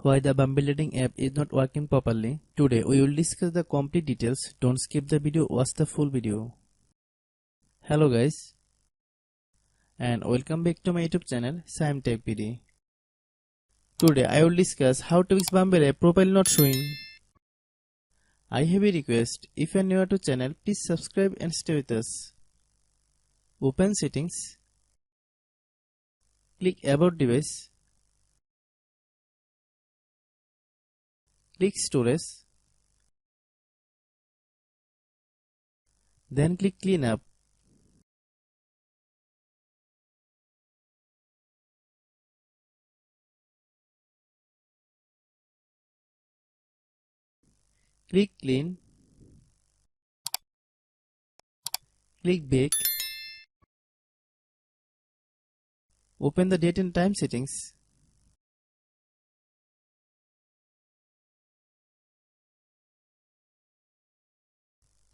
Why the Bumble dating app is not working properly. Today we will discuss the complete details. Don't skip the video, watch the full video. Hello guys, and welcome back to my YouTube channel Shaem Tech PD. Today I will discuss how to fix Bumble app properly not showing. I have a request. If you are new to channel, please subscribe and stay with us. Open settings. Click about device. Click storage. Then click clean up. Click clean. Click back. Open the date and time settings.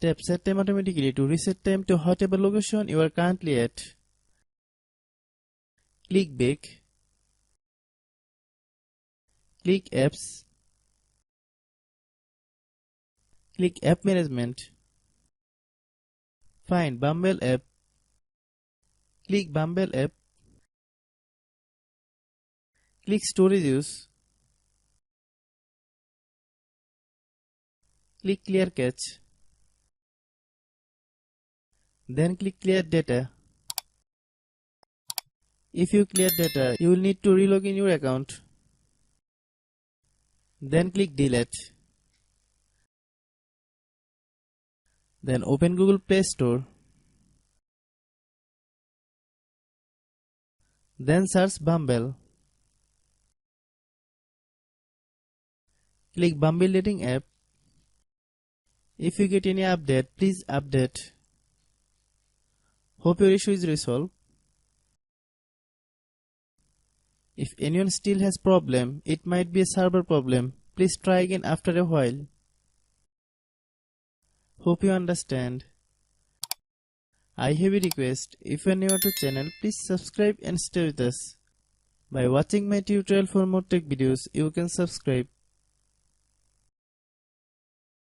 Tap set time automatically to reset time to whatever location you are currently at. Click back. Click apps. Click app management. Find Bumble app. Click Bumble app. Click storage use. Click clear cache. Then click clear data. If you clear data, you will need to relog in your account. Then click delete. Then open Google Play Store. Then search Bumble. Click Bumble dating app. If you get any update, please update. Hope your issue is resolved. If anyone still has problem, it might be a server problem. Please try again after a while. Hope you understand. I have a request. If you are new to channel, please subscribe and stay with us. By watching my tutorial for more tech videos, you can subscribe.